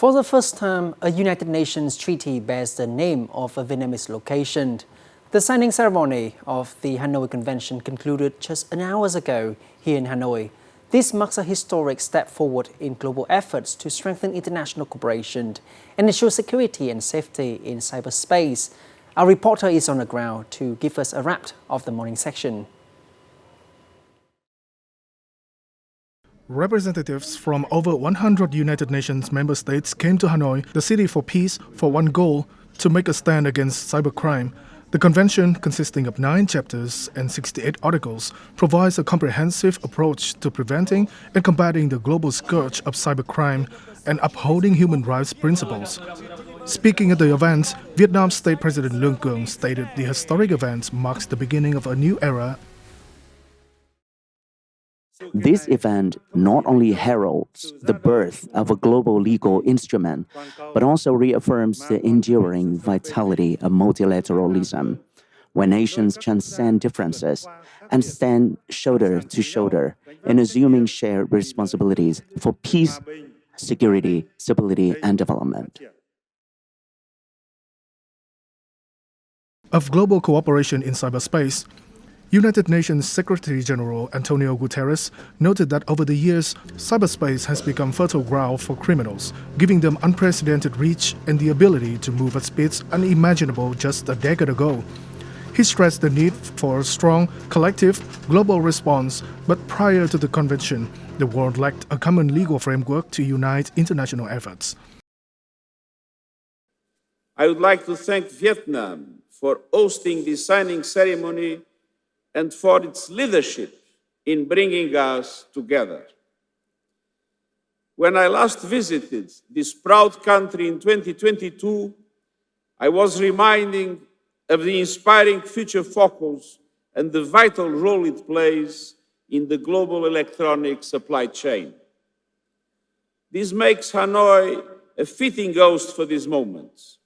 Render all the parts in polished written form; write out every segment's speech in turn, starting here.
For the first time, a United Nations treaty bears the name of a Vietnamese location. The signing ceremony of the Hanoi Convention concluded just an hour ago here in Hanoi. This marks a historic step forward in global efforts to strengthen international cooperation and ensure security and safety in cyberspace. Our reporter is on the ground to give us a wrap of the morning section. Representatives from over 100 United Nations member states came to Hanoi, the city for peace, for one goal: to make a stand against cybercrime. The convention, consisting of 9 chapters and 68 articles, provides a comprehensive approach to preventing and combating the global scourge of cybercrime and upholding human rights principles. Speaking at the event, Vietnam's State President Lương Cường stated the historic event marks the beginning of a new era. This event not only heralds the birth of a global legal instrument, but also reaffirms the enduring vitality of multilateralism, where nations transcend differences and stand shoulder to shoulder in assuming shared responsibilities for peace, security, stability, and development. Of global cooperation in cyberspace, United Nations Secretary-General Antonio Guterres noted that over the years, cyberspace has become fertile ground for criminals, giving them unprecedented reach and the ability to move at speeds unimaginable just a decade ago. He stressed the need for a strong, collective, global response, but prior to the convention, the world lacked a common legal framework to unite international efforts. I would like to thank Vietnam for hosting this signing ceremony and for its leadership in bringing us together. When I last visited this proud country in 2022, I was reminded of the inspiring future focus and the vital role it plays in the global electronic supply chain. This makes Hanoi a fitting host for these moments.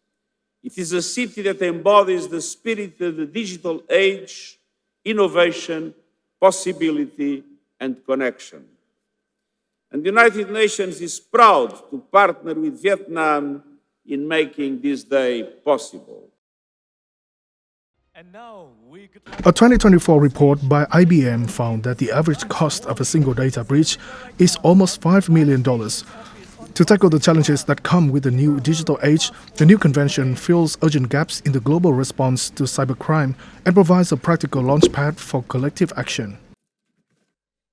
It is a city that embodies the spirit of the digital age, innovation, possibility, and connection. And the United Nations is proud to partner with Vietnam in making this day possible. A 2024 report by IBM found that the average cost of a single data breach is almost $5 million. To tackle the challenges that come with the new digital age, the new convention fills urgent gaps in the global response to cybercrime and provides a practical launchpad for collective action.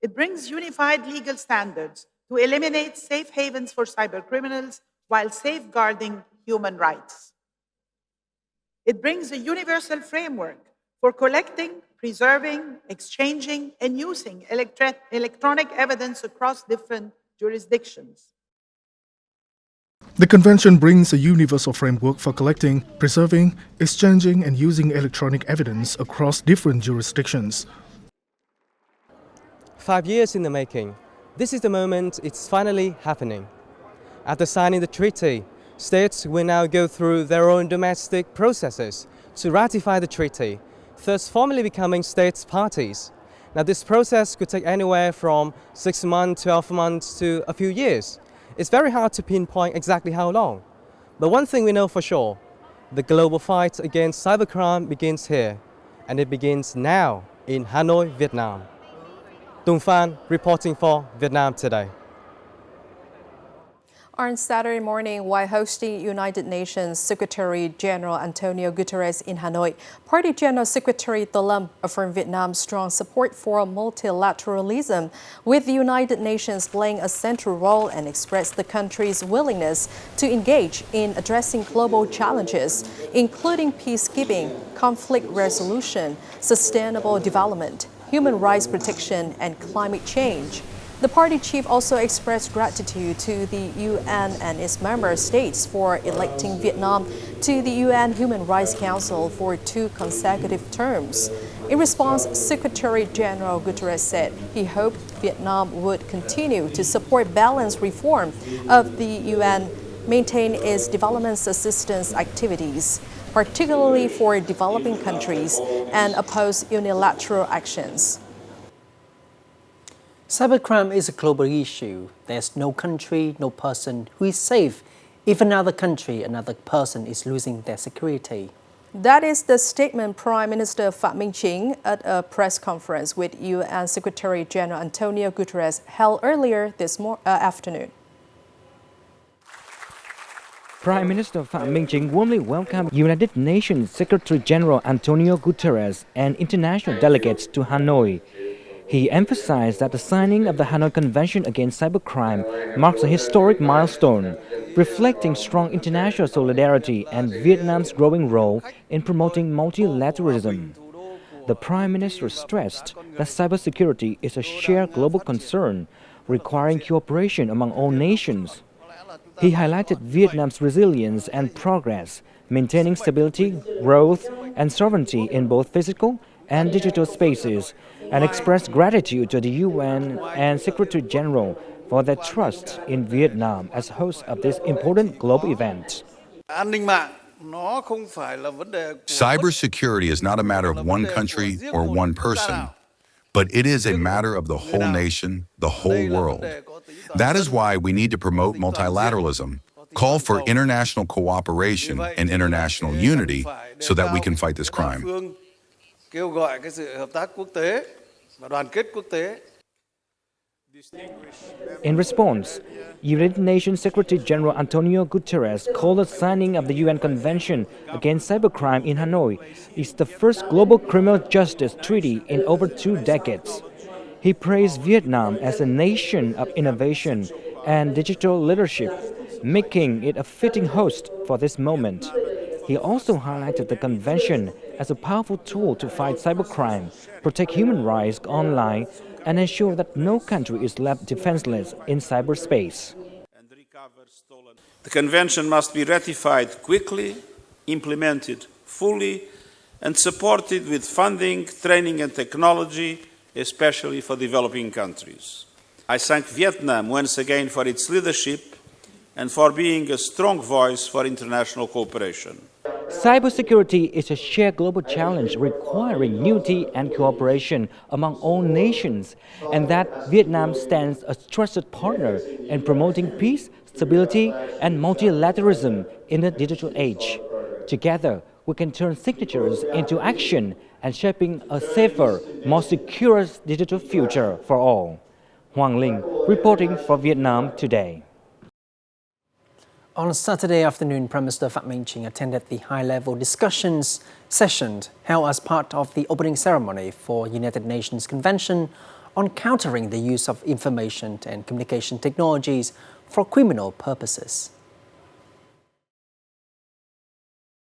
It brings unified legal standards to eliminate safe havens for cybercriminals while safeguarding human rights. It brings a universal framework for collecting, preserving, exchanging, and using electronic evidence across different jurisdictions. The convention brings a universal framework for collecting, preserving, exchanging, and using electronic evidence across different jurisdictions. 5 years in the making, this is the moment it's finally happening. After signing the treaty, states will now go through their own domestic processes to ratify the treaty, thus formally becoming states parties. Now, this process could take anywhere from 6 months, 12 months to a few years. It's very hard to pinpoint exactly how long. But one thing we know for sure, the global fight against cybercrime begins here, and it begins now in Hanoi, Vietnam. Tung Phan reporting for Vietnam Today. On Saturday morning, while hosting United Nations Secretary-General Antonio Guterres in Hanoi, Party General Secretary Tô Lâm affirmed Vietnam's strong support for multilateralism, with the United Nations playing a central role, and expressed the country's willingness to engage in addressing global challenges, including peacekeeping, conflict resolution, sustainable development, human rights protection, and climate change. The party chief also expressed gratitude to the UN and its member states for electing Vietnam to the UN Human Rights Council for 2 consecutive terms. In response, Secretary-General Guterres said he hoped Vietnam would continue to support balanced reform of the UN, maintain its development assistance activities, particularly for developing countries, and oppose unilateral actions. Cybercrime is a global issue. There's no country, no person who is safe if another country, another person is losing their security. That is the statement Prime Minister Phạm Minh Chính at a press conference with UN Secretary General Antonio Guterres held earlier this afternoon. Prime Minister Phạm Minh Chính warmly welcomed United Nations Secretary General Antonio Guterres and international delegates to Hanoi. He emphasized that the signing of the Hanoi Convention against cybercrime marks a historic milestone, reflecting strong international solidarity and Vietnam's growing role in promoting multilateralism. The Prime Minister stressed that cybersecurity is a shared global concern, requiring cooperation among all nations. He highlighted Vietnam's resilience and progress, maintaining stability, growth, and sovereignty in both physical and digital spaces, and expressed gratitude to the UN and Secretary General for their trust in Vietnam as host of this important global event. Cybersecurity is not a matter of one country or one person, but it is a matter of the whole nation, the whole world. That is why we need to promote multilateralism, call for international cooperation and international unity so that we can fight this crime. In response, United Nations Secretary General Antonio Guterres called the signing of the UN Convention against cybercrime in Hanoi is the first global criminal justice treaty in over 2 decades. He praised Vietnam as a nation of innovation and digital leadership, making it a fitting host for this moment. He also highlighted the convention as a powerful tool to fight cybercrime, protect human rights online, and ensure that no country is left defenseless in cyberspace. The convention must be ratified quickly, implemented fully, and supported with funding, training and technology, especially for developing countries. I thank Vietnam once again for its leadership and for being a strong voice for international cooperation. Cybersecurity is a shared global challenge requiring unity and cooperation among all nations, and that Vietnam stands as a trusted partner in promoting peace, stability, and multilateralism in the digital age. Together, we can turn signatures into action and shaping a safer, more secure digital future for all. Hoàng Linh, reporting for Vietnam Today. On Saturday afternoon, Prime Minister Phạm Minh Chính attended the high-level discussions session held as part of the opening ceremony for United Nations Convention on countering the use of information and communication technologies for criminal purposes.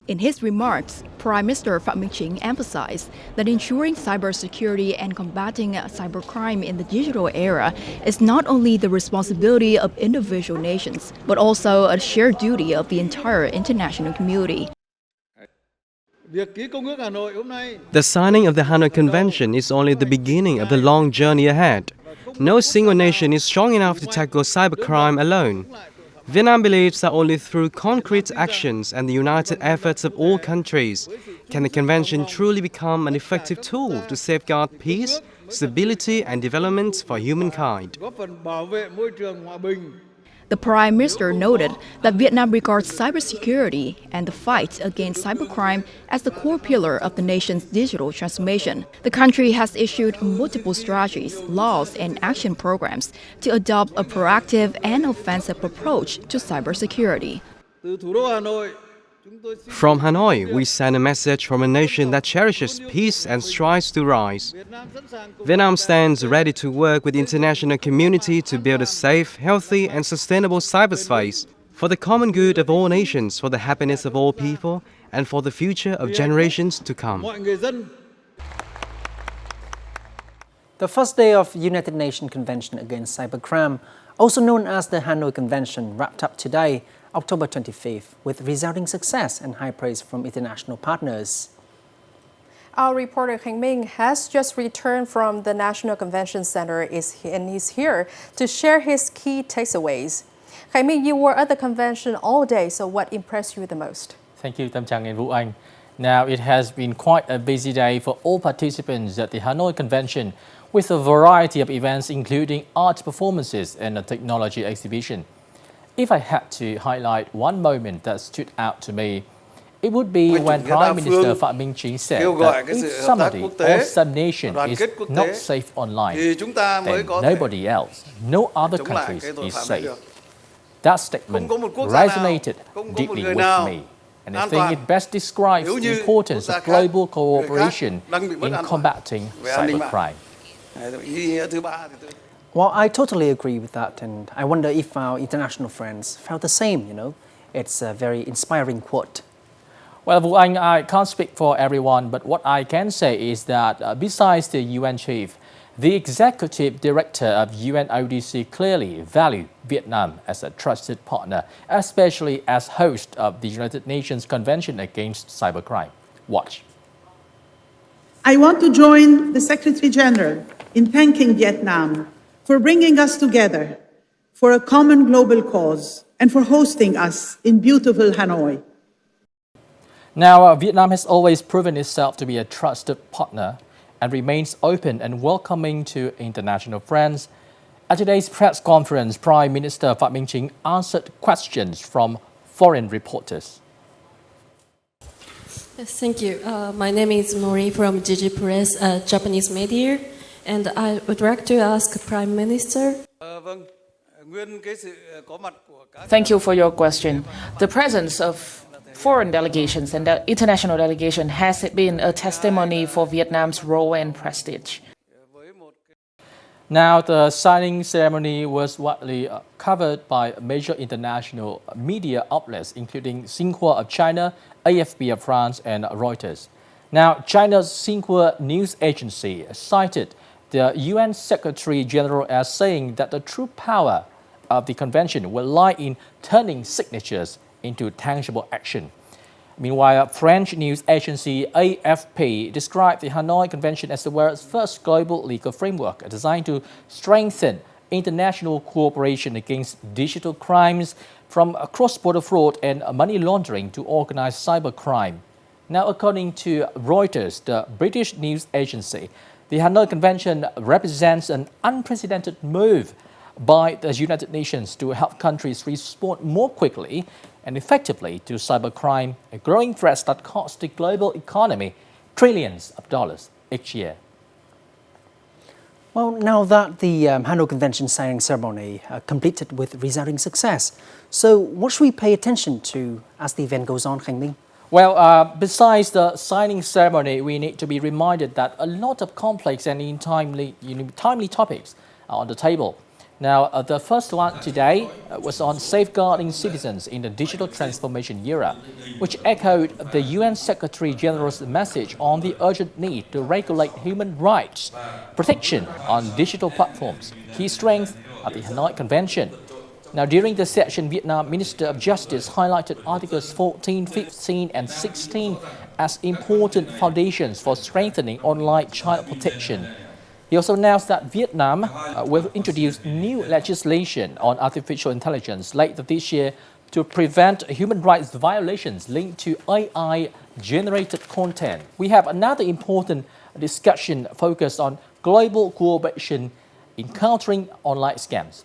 In his remarks, Prime Minister Phạm Minh Chính emphasized that ensuring cybersecurity and combating cybercrime in the digital era is not only the responsibility of individual nations, but also a shared duty of the entire international community. The signing of the Hanoi Convention is only the beginning of the long journey ahead. No single nation is strong enough to tackle cybercrime alone. Vietnam believes that only through concrete actions and the united efforts of all countries can the convention truly become an effective tool to safeguard peace, stability and development for humankind. The Prime Minister noted that Vietnam regards cybersecurity and the fight against cybercrime as the core pillar of the nation's digital transformation. The country has issued multiple strategies, laws, and action programs to adopt a proactive and offensive approach to cybersecurity. From Hanoi, we send a message from a nation that cherishes peace and strives to rise. Vietnam stands ready to work with the international community to build a safe, healthy and sustainable cyberspace for the common good of all nations, for the happiness of all people, and for the future of generations to come. The first day of United Nations Convention against Cybercrime, also known as the Hanoi Convention, wrapped up today, October 25th, with resounding success and high praise from international partners. Our reporter Khánh Minh has just returned from the National Convention Center and he's here to share his key takeaways. Khánh Minh, you were at the convention all day, so what impressed you the most? Thank you, Tâm Trang and Vũ Anh. Now, it has been quite a busy day for all participants at the Hanoi Convention, with a variety of events including art performances and a technology exhibition. If I had to highlight one moment that stood out to me, it would be when Prime Minister Phạm Minh Chính said that if somebody or some nation is not safe online, then nobody else, no other countries is safe. That statement resonated deeply with me, and I think it best describes the importance of global cooperation in combating cybercrime. Well, I totally agree with that, and I wonder if our international friends felt the same, It's a very inspiring quote. Well, Vũ Anh, I can't speak for everyone, but what I can say is that besides the UN chief, the executive director of UNODC clearly valued Vietnam as a trusted partner, especially as host of the United Nations Convention Against Cybercrime. Watch. I want to join the Secretary General in thanking Vietnam for bringing us together for a common global cause and for hosting us in beautiful Hanoi. Now, Vietnam has always proven itself to be a trusted partner and remains open and welcoming to international friends. At today's press conference, Prime Minister Phạm Minh Chính answered questions from foreign reporters. Yes, thank you. My name is Mori from GG Press, Japanese media, and I would like to ask Prime Minister. Thank you for your question. The presence of foreign delegations and the international delegation has been a testimony for Vietnam's role and prestige. Now, the signing ceremony was widely covered by major international media outlets, including Xinhua of China, AFP of France, and Reuters. Now, China's Xinhua news agency cited the UN Secretary General as saying that the true power of the convention will lie in turning signatures into tangible action. Meanwhile, French news agency AFP described the Hanoi Convention as the world's first global legal framework designed to strengthen international cooperation against digital crimes, from cross-border fraud and money laundering to organized cybercrime. Now, according to Reuters, the British news agency, the Hanoi Convention represents an unprecedented move by the United Nations to help countries respond more quickly and effectively to cybercrime, a growing threat that costs the global economy trillions of dollars each year. Well, now that the Hanoi Convention signing ceremony completed with resounding success, so what should we pay attention to as the event goes on, Khánh Minh? Well, besides the signing ceremony, we need to be reminded that a lot of complex and timely topics are on the table. Now, the first one today was on safeguarding citizens in the digital transformation era, which echoed the UN Secretary General's message on the urgent need to regulate human rights protection on digital platforms, key strength of the Hanoi Convention. Now, during the session, Vietnam Minister of Justice highlighted Articles 14, 15, and 16 as important foundations for strengthening online child protection. He also announced that Vietnam will introduce new legislation on artificial intelligence later this year to prevent human rights violations linked to AI-generated content. We have another important discussion focused on global cooperation in countering online scams.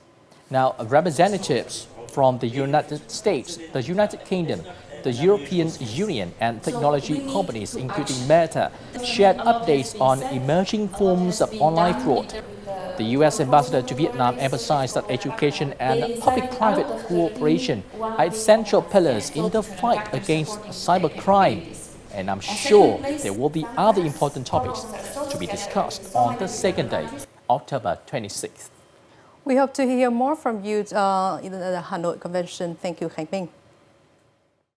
Now, representatives from the United States, the United Kingdom, the European Union and technology companies, including Meta, shared updates on emerging forms of online fraud. The U.S. ambassador to Vietnam emphasized that education and public-private cooperation are essential pillars in the fight against cybercrime. And I'm sure there will be other important topics to be discussed on the second day, October 26th. We hope to hear more from you in the Hanoi Convention. Thank you, Khánh Minh.